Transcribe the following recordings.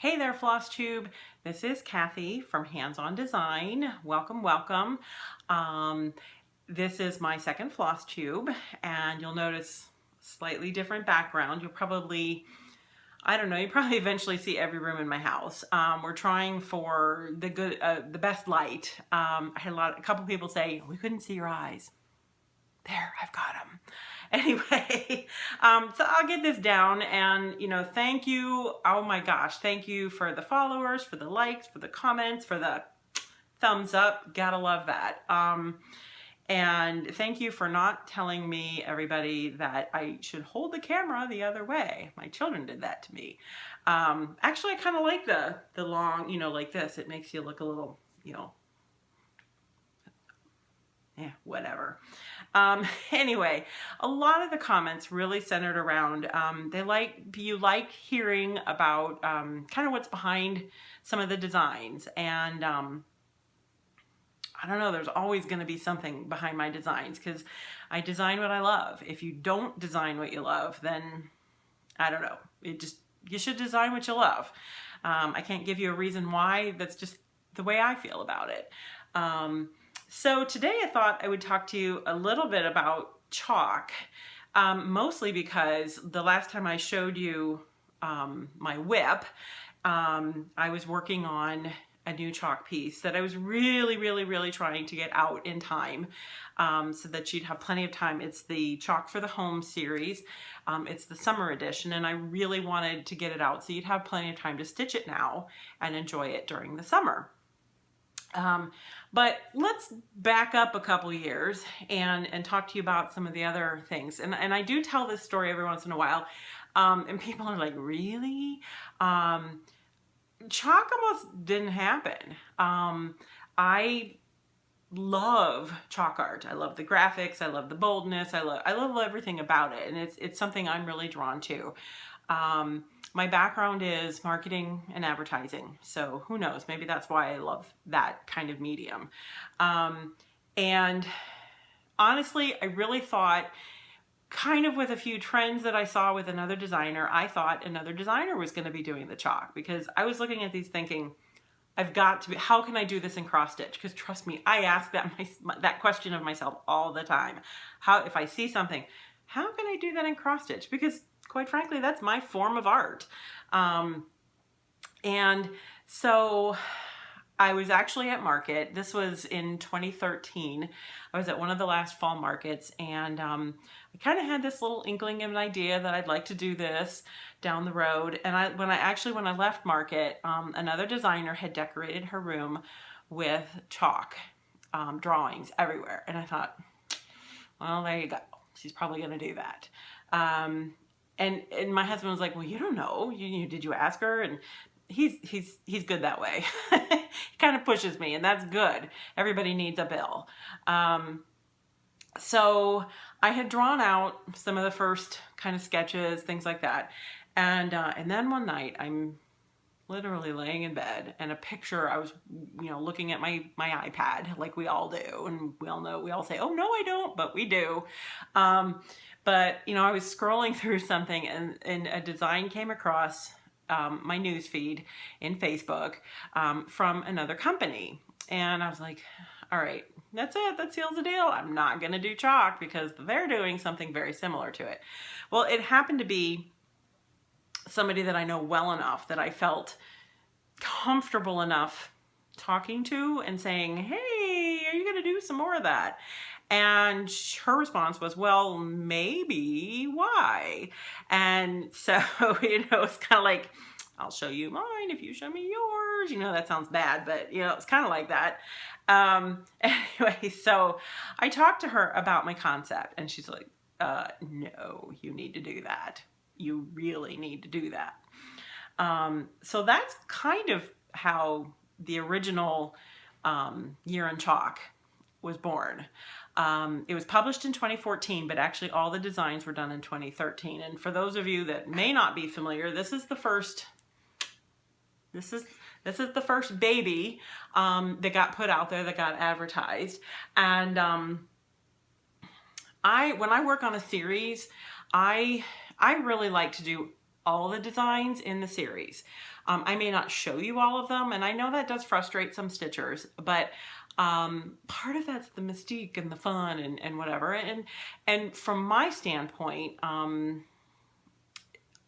Hey there, Floss Tube. This is Kathy from Hands On Design. Welcome, welcome. Um, this is my second floss tube, and you'll notice slightly different background. You'll probably, I don't know, you probably eventually see every room in my house. We're trying for the best light. I had a couple people say, we couldn't see your eyes. There, I've got them. Anyway, so I'll get this down and, thank you. Oh my gosh, thank you for the followers, for the likes, for the comments, for the thumbs up. Gotta love that. And thank you for not telling me, everybody, that I should hold the camera the other way. My children did that to me. Actually, I kind of like the long, like this. It makes you look a little, whatever. Anyway, a lot of the comments really centered around, you like hearing about kind of what's behind some of the designs. And I don't know, there's always going to be something behind my designs because I design what I love. If you don't design what you love, then I don't know. You should design what you love. I can't give you a reason why. That's just the way I feel about it. So today I thought I would talk to you a little bit about chalk, mostly because the last time I showed you my whip, I was working on a new chalk piece that I was really trying to get out in time so that you'd have plenty of time. It's the Chalk for the Home series. It's the summer edition, and I really wanted to get it out so you'd have plenty of time to stitch it now and enjoy it during the summer. But let's back up a couple years and talk to you about some of the other things. And I do tell this story every once in a while. And people are like, really? Chalk almost didn't happen. I love chalk art. I love the graphics. I love the boldness. I love everything about it. And it's something I'm really drawn to. My background is marketing and advertising, so who knows, maybe that's why I love that kind of medium. And honestly, I really thought, kind of with a few trends that I saw with another designer, I thought another designer was going to be doing the chalk, because I was looking at these thinking, I've got to be, how can I do this in cross stitch? Because trust me, I ask that question of myself all the time. If I see something, how can I do that in cross stitch? Because quite frankly, that's my form of art. And so I was actually at market. This was in 2013. I was at one of the last fall markets, and I kind of had this little inkling of an idea that I'd like to do this down the road. And when I left market, another designer had decorated her room with chalk drawings everywhere. And I thought, well, there you go. She's probably going to do that. And my husband was like, well, you don't know. Did you ask her? And he's good that way. He kind of pushes me, and that's good. Everybody needs a bill. So I had drawn out some of the first kind of sketches, things like that. And then one night I'm literally laying in bed, and a picture, I was, looking at my iPad like we all do. And we all say, oh no, I don't, but we do. But, I was scrolling through something, and a design came across my news feed in Facebook from another company. And I was like, all right, that's it. That seals the deal. I'm not going to do chalk because they're doing something very similar to it. Well, it happened to be somebody that I know well enough that I felt comfortable enough talking to and saying, hey, are you going to do some more of that? And her response was, well, maybe, why? And so, it's kind of like, I'll show you mine if you show me yours. That sounds bad, but, it's kind of like that. Anyway, so I talked to her about my concept, and she's like, no, you need to do that. You really need to do that. So that's kind of how the original Year in Chalk was born. It was published in 2014, but actually all the designs were done in 2013. And for those of you that may not be familiar, this is the first baby that got put out there, that got advertised. And when I work on a series, I really like to do all the designs in the series. I may not show you all of them, and I know that does frustrate some stitchers, but part of that's the mystique and the fun and whatever. And from my standpoint,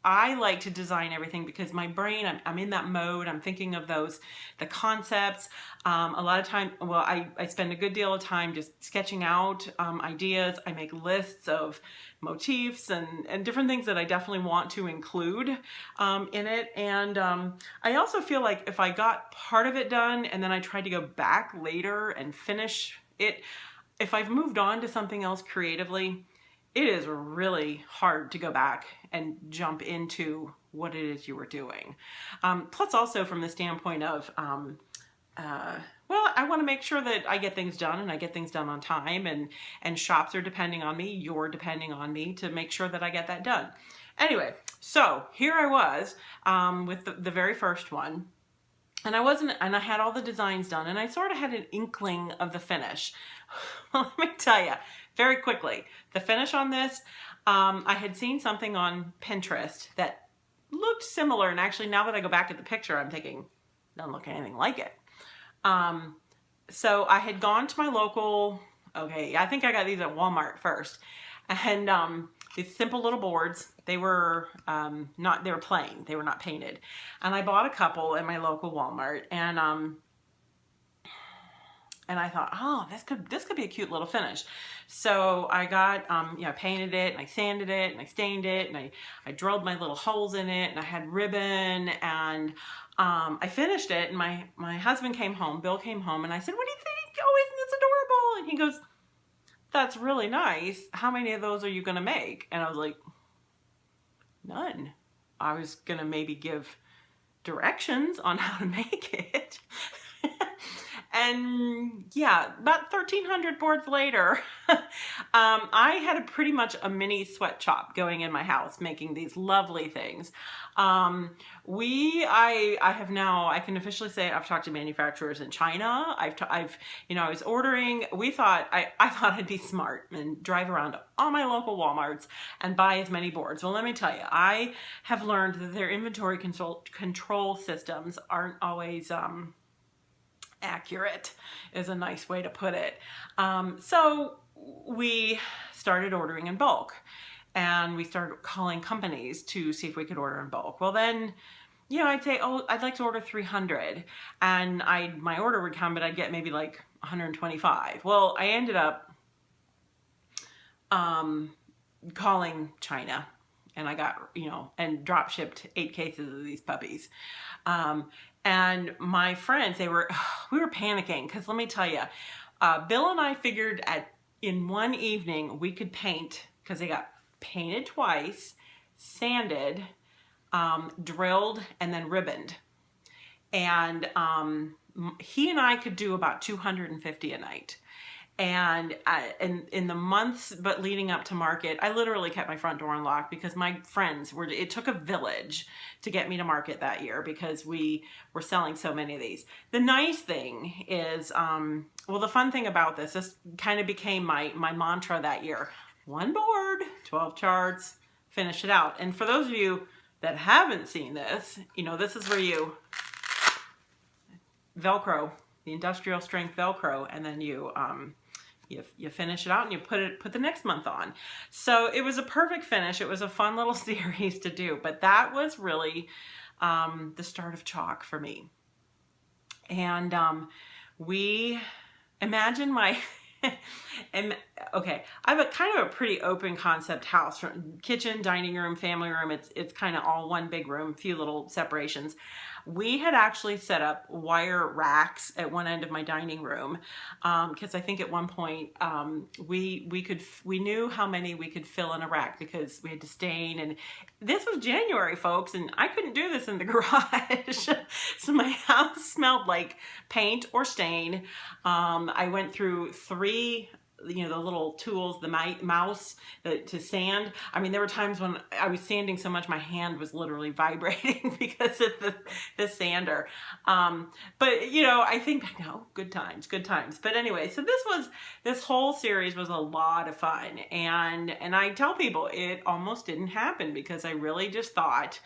I like to design everything because my brain, I'm in that mode. I'm thinking of the concepts. A lot of time, well, I spend a good deal of time just sketching out ideas. I make lists of motifs and different things that I definitely want to include in it. And I also feel like if I got part of it done and then I tried to go back later and finish it, if I've moved on to something else creatively, it is really hard to go back and jump into what it is you were doing. Plus also from the standpoint of, well, I want to make sure that I get things done and I get things done on time, and shops are depending on me, you're depending on me to make sure that I get that done. Anyway, so here I was with the very first one. And I had all the designs done, and I sort of had an inkling of the finish. Well, let me tell you very quickly, the finish on this, I had seen something on Pinterest that looked similar, and actually now that I go back at the picture, I'm thinking, doesn't look anything like it. So I had gone to my local, okay, I think I got these at Walmart first, and these simple little boards. They were they were plain. They were not painted. And I bought a couple in my local Walmart, and I thought, oh, this could be a cute little finish. So I got painted it, and I sanded it, and I stained it, and I drilled my little holes in it, and I had ribbon, and I finished it. And my husband came home, Bill came home, and I said, what do you think? Oh, isn't this adorable? And he goes, that's really nice. How many of those are you gonna make? And I was like, none. I was gonna maybe give directions on how to make it. And yeah, about 1,300 boards later, I had pretty much a mini sweatshop going in my house, making these lovely things. I can officially say I've talked to manufacturers in China. I was ordering. I thought I'd be smart and drive around all my local Walmarts and buy as many boards. Well, let me tell you, I have learned that their inventory control systems aren't always accurate, is a nice way to put it. So we started ordering in bulk, and we started calling companies to see if we could order in bulk. Well, then, I'd say, oh, I'd like to order 300, and my order would come, but I'd get maybe like 125. Well, I ended up calling China, and I got, and drop shipped 8 cases of these puppies. And my friends, we were panicking, because let me tell you, Bill and I figured in one evening we could paint, because they got painted twice, sanded, drilled, and then ribboned. And he and I could do about 250 a night. And in the months but leading up to market, I literally kept my front door unlocked, because my friends it took a village to get me to market that year, because we were selling so many of these. The nice thing is, the fun thing about this kind of became my mantra that year. One board, 12 charts, finish it out. And for those of you that haven't seen this, this is where you Velcro, the industrial strength Velcro, and then you finish it out and you put the next month on. So it was a perfect finish. It was a fun little series to do, but that was really the start of chalk for me. And we imagine my okay, I have a kind of a pretty open concept house, from kitchen, dining room, family room. It's kind of all one big room, few little separations. We had actually set up wire racks at one end of my dining room, because I think at one point we knew how many we could fill in a rack, because we had to stain, and this was January, folks, and I couldn't do this in the garage. So my house smelled like paint or stain. I went through 3 you know, the little tools, the mouse to sand. I mean, there were times when I was sanding so much my hand was literally vibrating because of the sander. But you know, I think no, good times, good times. But anyway, so this whole series was a lot of fun, and I tell people it almost didn't happen because I really just thought,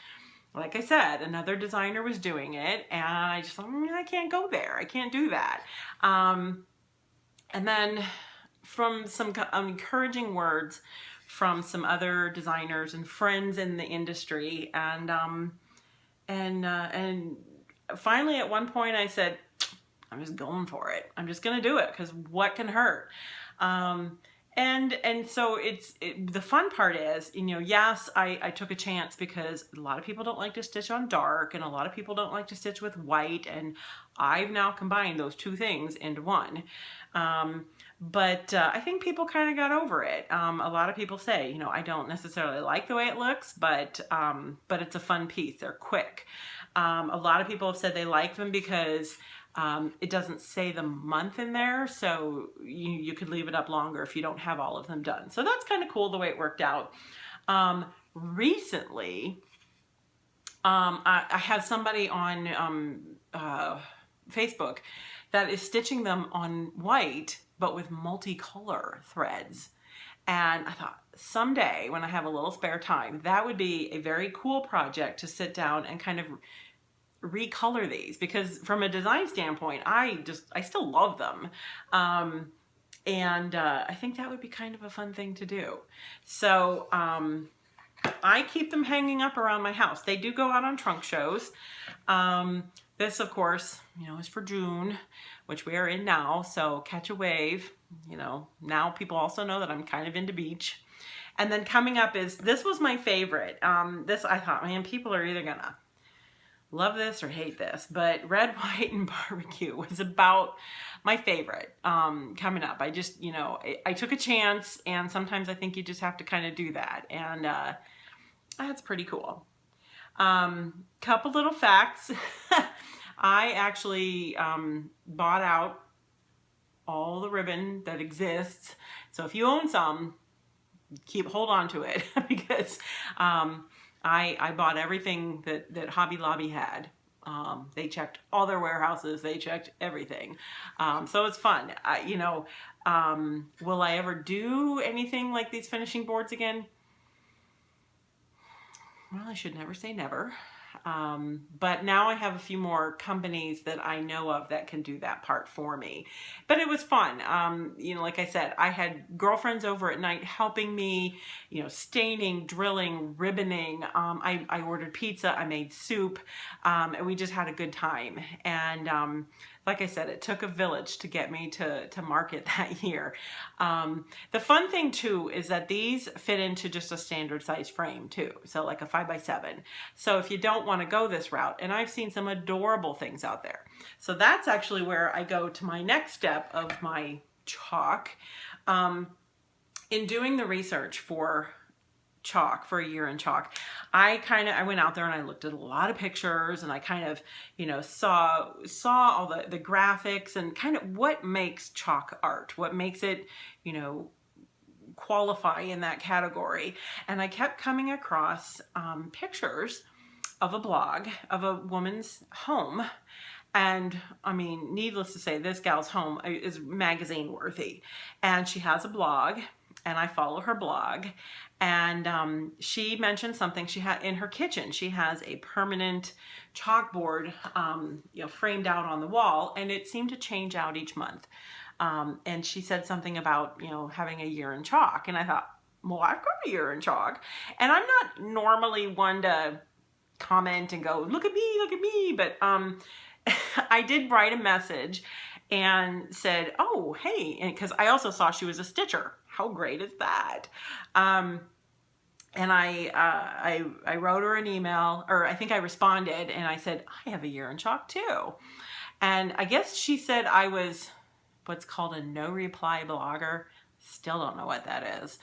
like I said, another designer was doing it, and I just thought, I can't go there. I can't do that. And then from some encouraging words from some other designers and friends in the industry, and finally at one point I said, I'm just going for it. I'm just gonna do it because what can hurt? And so the fun part is, you know, yes, I took a chance because a lot of people don't like to stitch on dark, and a lot of people don't like to stitch with white, and I've now combined those two things into one. But I think people kind of got over it. A lot of people say, you know, I don't necessarily like the way it looks, but it's a fun piece. They're quick. A lot of people have said they like them because it doesn't say the month in there, so you could leave it up longer if you don't have all of them done. So that's kind of cool the way it worked out. Recently, I have somebody on Facebook that is stitching them on white, but with multicolor threads. And I thought someday when I have a little spare time, that would be a very cool project to sit down and kind of recolor these, because from a design standpoint, I still love them. And I think that would be kind of a fun thing to do. So I keep them hanging up around my house. They do go out on trunk shows. This, of course, you know, is for June, which we are in now. So catch a wave. You know, now people also know that I'm kind of into beach. And then coming up is, this was my favorite. This, I thought, man, people are either gonna love this or hate this, but red, white, and barbecue was about my favorite coming up. I just, you know, I took a chance, and sometimes I think you just have to kind of do that, and that's pretty cool. Couple little facts. I actually bought out all the ribbon that exists, so if you own some, hold on to it because I bought everything that Hobby Lobby had. They checked all their warehouses. They checked everything. So it's fun. You know, will I ever do anything like these finishing boards again? Well, I should never say never. But now I have a few more companies that I know of that can do that part for me. But it was fun. You know, like I said, I had girlfriends over at night helping me, you know, staining, drilling, ribboning. I ordered pizza, I made soup, and we just had a good time. And like I said, it took a village to get me to market that year. The fun thing too is that these fit into just a standard size frame too. So like a 5x7. So if you don't want to go this route, and I've seen some adorable things out there. So that's actually where I go to my next step of my chalk. In doing the research for chalk, for a year in chalk, I went out there and I looked at a lot of pictures, and I kind of, you know, saw all the graphics and kind of what makes chalk art, what makes it, you know, qualify in that category. And I kept coming across pictures of a blog of a woman's home. And I mean, needless to say, this gal's home is magazine worthy. And she has a blog, and I follow her blog. And she mentioned something she had in her kitchen. She has a permanent chalkboard, you know, framed out on the wall, and it seemed to change out each month. And she said something about, you know, having a year in chalk. And I thought, well, I've got a year in chalk. And I'm not normally one to comment and go, look at me. But I did write a message and said, oh, hey, and because I also saw she was a stitcher. How great is that? And I wrote her an email, or I think I responded, and I said, I have a year in chalk too. And I guess she said I was what's called a no reply blogger. Still don't know what that is.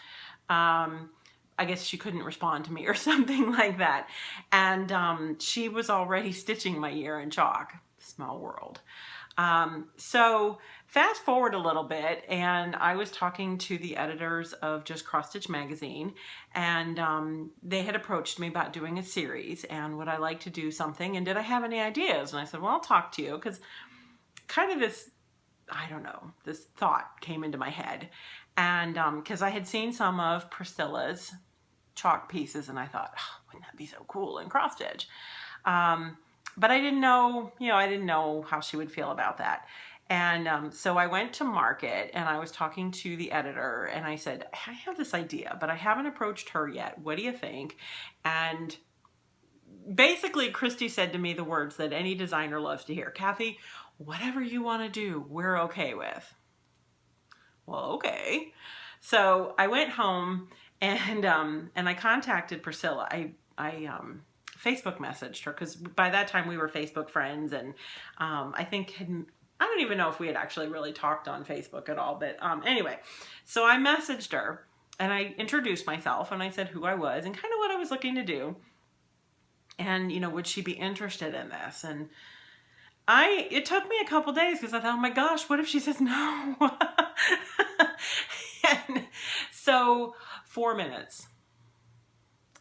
I guess she couldn't respond to me or something like that. And she was already stitching my year in chalk. Small world. So fast forward a little bit, and I was talking to the editors of Just Cross Stitch magazine, and they had approached me about doing a series, and would I like to do something, and did I have any ideas? And I said, well, I'll talk to you, because kind of this, I don't know, this thought came into my head, and because I had seen some of Priscilla's chalk pieces, and I thought, oh, wouldn't that be so cool in cross stitch? But I didn't know, I didn't know how she would feel about that. And so I went to market, and I was talking to the editor, and I said, I have this idea, but I haven't approached her yet. What do you think? And basically, Christy said to me the words that any designer loves to hear: Kathy, whatever you want to do, we're okay with. Well, okay. So I went home, and I contacted Priscilla. I Facebook messaged her, because by that time we were Facebook friends, and I think I don't even know if we had actually really talked on Facebook at all, but anyway, so I messaged her, and I introduced myself, and I said who I was and kind of what I was looking to do, and would she be interested in this? And it took me a couple days, because I thought, oh my gosh, what if she says no? And so 4 minutes.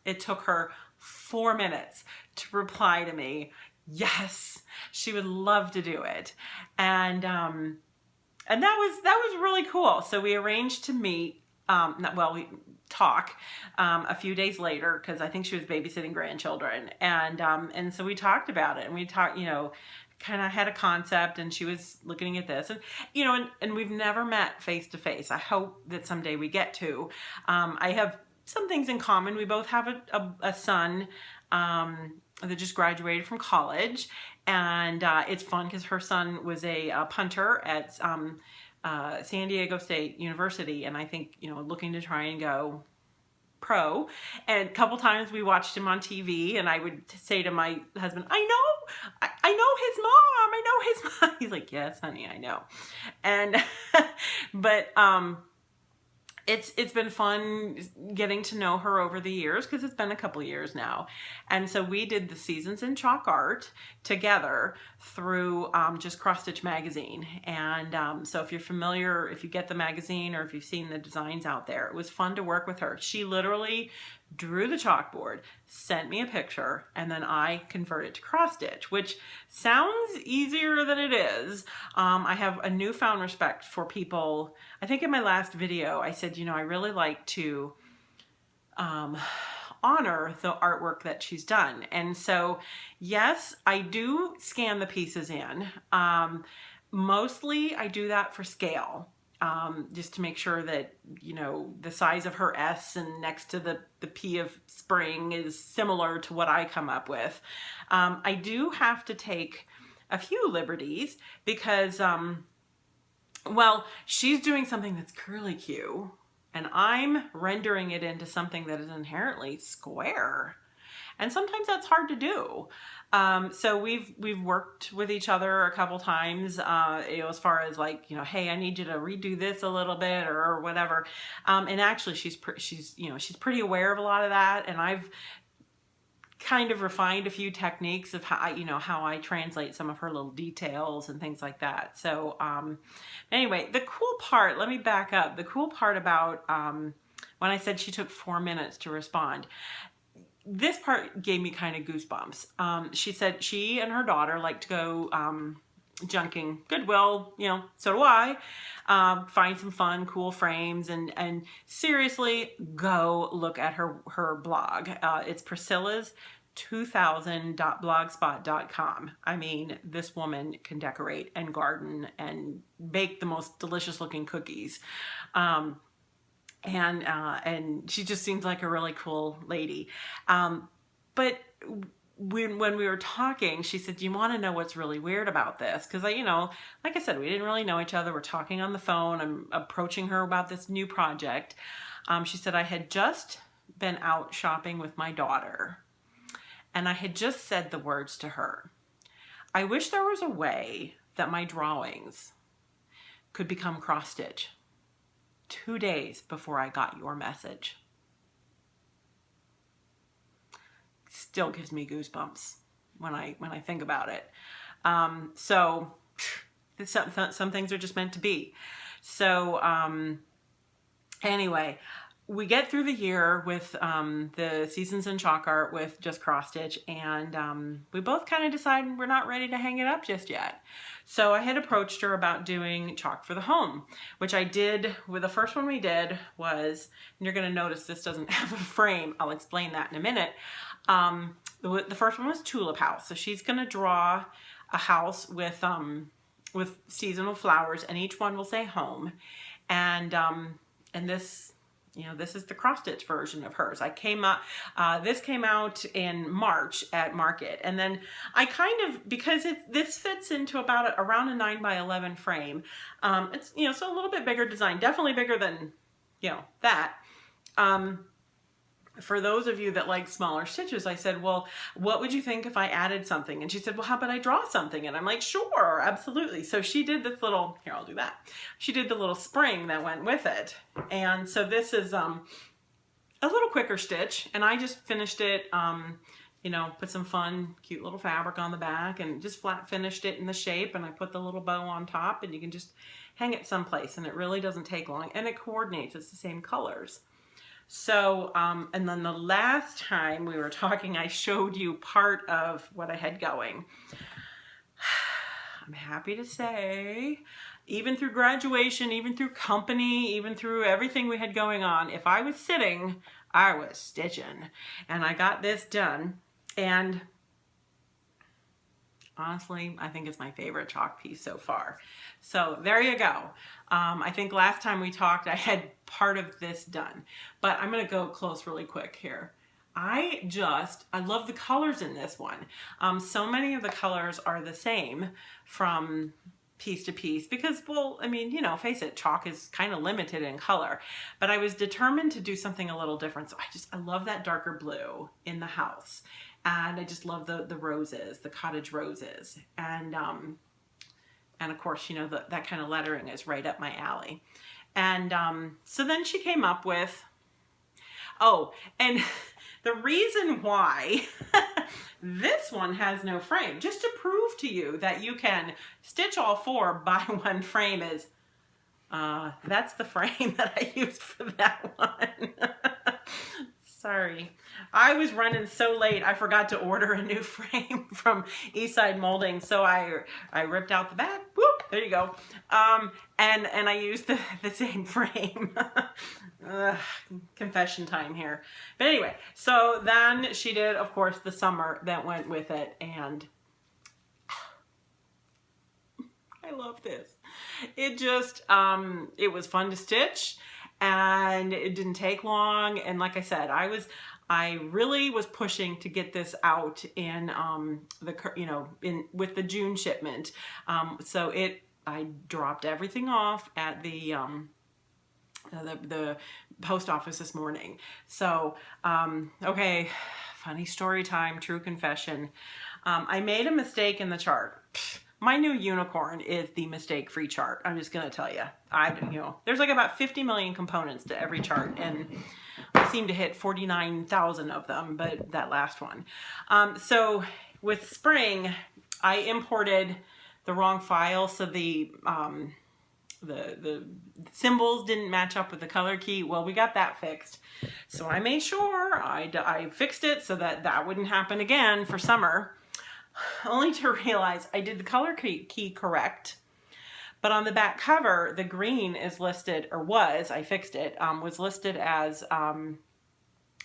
It took her 4 minutes to reply to me. Yes, she would love to do it. And that was really cool. So we arranged to meet, we talk a few days later, because I think she was babysitting grandchildren. And so we talked about it, and we talked, kind of had a concept, and she was looking at this, and we've never met face to face. I hope that someday we get to. I have some things in common. We both have a son that just graduated from college, and it's fun because her son was a punter at San Diego State University, and I think looking to try and go pro. And a couple times we watched him on TV, and I would say to my husband, I know his mom. I know his mom. He's like, yes, honey, I know. And but it's been fun getting to know her over the years, because it's been a couple years now. And so we did the Seasons in Chalk Art together through Just Cross Stitch magazine. And so if you're familiar, if you get the magazine, or if you've seen the designs out there, it was fun to work with her. She literally drew the chalkboard, sent me a picture, and then I convert it to cross stitch, which sounds easier than it is. I have a newfound respect for people. I think in my last video I said, I really like to honor the artwork that she's done. And so yes, I do scan the pieces in. Mostly I do that for scale. Just to make sure that, the size of her S and next to the P of spring is similar to what I come up with. I do have to take a few liberties, because, she's doing something that's curlicue, and I'm rendering it into something that is inherently square. And sometimes that's hard to do. So we've worked with each other a couple times, as far as like, hey, I need you to redo this a little bit, or whatever. And actually she's pretty aware of a lot of that. And I've kind of refined a few techniques of how I translate some of her little details and things like that. So, anyway, the cool part, let me back up. The cool part about, when I said she took 4 minutes to respond, this part gave me kind of goosebumps. She said she and her daughter like to go junking. Goodwill, so do I. Find some fun, cool frames, and seriously, go look at her blog. It's Priscilla's 2000.blogspot.com. I mean, this woman can decorate and garden and bake the most delicious looking cookies. And she just seems like a really cool lady. But when we were talking, she said, do you want to know what's really weird about this? Because like I said, we didn't really know each other. We're talking on the phone. I'm approaching her about this new project. She said, I had just been out shopping with my daughter, and I had just said the words to her. I wish there was a way that my drawings could become cross-stitch. 2 days before I got your message. Still gives me goosebumps when I think about it. So some things are just meant to be. So anyway, we get through the year with the Seasons in Chalk Art with just cross stitch, and we both kind of decided we're not ready to hang it up just yet. So I had approached her about doing chalk for the home, which I did. With the first one we did was, and you're going to notice this doesn't have a frame. I'll explain that in a minute. The first one was Tulip House. So she's going to draw a house with seasonal flowers, and each one will say home. And this, you know, this is the cross stitch version of hers. This came out in March at Market, and then I kind of, because this fits into around a 9x11 frame. It's, you know, so a little bit bigger design, definitely bigger than, you know, that. For those of you that like smaller stitches, I said, well, what would you think if I added something? And she said, well, how about I draw something? And I'm like, sure, absolutely. So she did this little, here, I'll do that. She did the little spring that went with it. And so this is a little quicker stitch, and I just finished it, you know, put some fun, cute little fabric on the back and just flat finished it in the shape, and I put the little bow on top, and you can just hang it someplace, and it really doesn't take long, and it coordinates. It's the same colors. So, and then the last time we were talking, I showed you part of what I had going. I'm happy to say, even through graduation, even through company, even through everything we had going on, if I was sitting, I was stitching. And I got this done. And honestly, I think it's my favorite chalk piece so far. So there you go. I think last time we talked, I had part of this done, but I'm going to go close really quick here. I love the colors in this one. So many of the colors are the same from piece to piece because, well, I mean, you know, face it, chalk is kind of limited in color, but I was determined to do something a little different. So I love that darker blue in the house. And I just love the roses, the cottage roses. And of course, you know, that kind of lettering is right up my alley. And so then she came up with, oh, and the reason why this one has no frame, just to prove to you that you can stitch all four by one frame, is that's the frame that I used for that one. Sorry. I was running so late, I forgot to order a new frame from Eastside Molding. So I ripped out the back, whoop, there you go. And I used the same frame. Confession time here. But anyway, so then she did, of course, the summer that went with it. And I love this. It just, it was fun to stitch. And it didn't take long. And like I said, I really was pushing to get this out in with the June shipment. So I dropped everything off at the post office this morning. So, okay, funny story time, true confession. I made a mistake in the chart. My new unicorn is the mistake-free chart. I'm just going to tell you. There's like about 50 million components to every chart, and I seem to hit 49,000 of them, but that last one. So with spring, I imported the wrong file, so the symbols didn't match up with the color key. Well, we got that fixed. So I made sure I fixed it so that wouldn't happen again for summer. Only to realize I did the color key correct, but on the back cover, the green is listed, or was, I fixed it, was listed as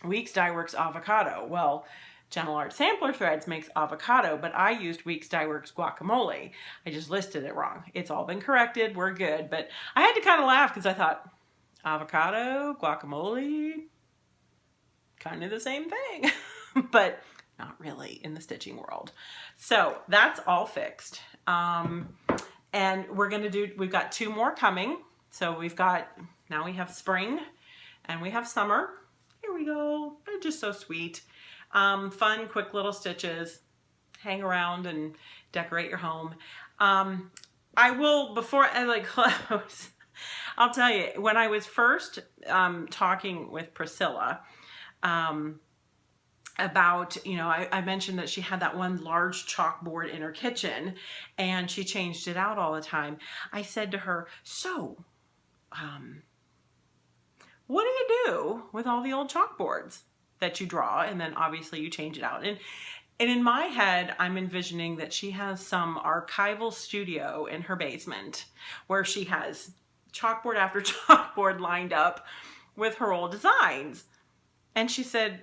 Weeks Dye Works Avocado. Well, Gentle Art Sampler Threads makes avocado, but I used Weeks Dye Works Guacamole. I just listed it wrong. It's all been corrected, we're good, but I had to kind of laugh because I thought, avocado, guacamole, kind of the same thing, but not really in the stitching world. So that's all fixed. And we've got two more coming. So now we have spring and we have summer. Here we go. They're just so sweet. Fun, quick little stitches. Hang around and decorate your home. I will, before I close, I'll tell you, when I was first talking with Priscilla, about, you know, I mentioned that she had that one large chalkboard in her kitchen and she changed it out all the time. I said to her, so, what do you do with all the old chalkboards that you draw? And then obviously you change it out. And in my head, I'm envisioning that she has some archival studio in her basement where she has chalkboard after chalkboard lined up with her old designs. And she said,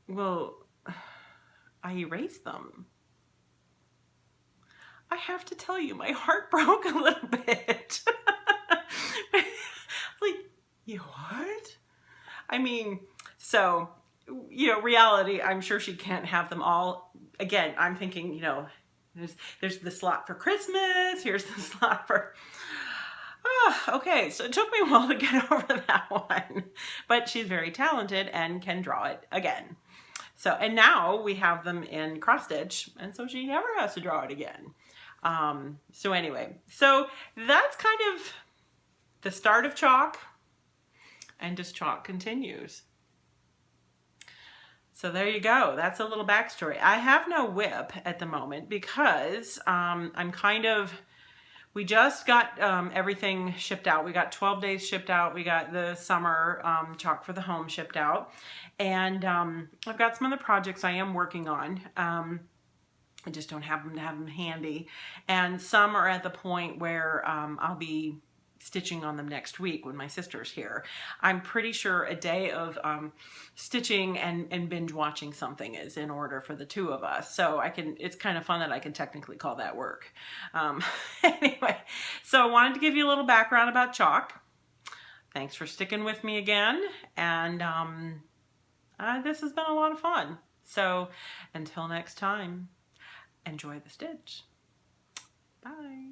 well, I erased them. I have to tell you, my heart broke a little bit. Like, you what? I mean, so, you know, reality, I'm sure she can't have them all. Again, I'm thinking, you know, there's the slot for Christmas, here's the slot for... okay, so it took me a while to get over that one. But she's very talented and can draw it again. So, and now we have them in cross stitch, and so she never has to draw it again. So anyway, so that's kind of the start of chalk, and just chalk continues. So there you go. That's a little backstory. I have no whip at the moment because I'm kind of, we just got everything shipped out. We got 12 days shipped out. We got the summer chalk for the home shipped out. And I've got some other projects I am working on. I just don't happen to have them handy. And some are at the point where I'll be stitching on them next week when my sister's here. I'm pretty sure a day of stitching and binge watching something is in order for the two of us. So I can, it's kind of fun that I can technically call that work. Anyway, so I wanted to give you a little background about chalk. Thanks for sticking with me again. And this has been a lot of fun. So until next time, enjoy the stitch. Bye.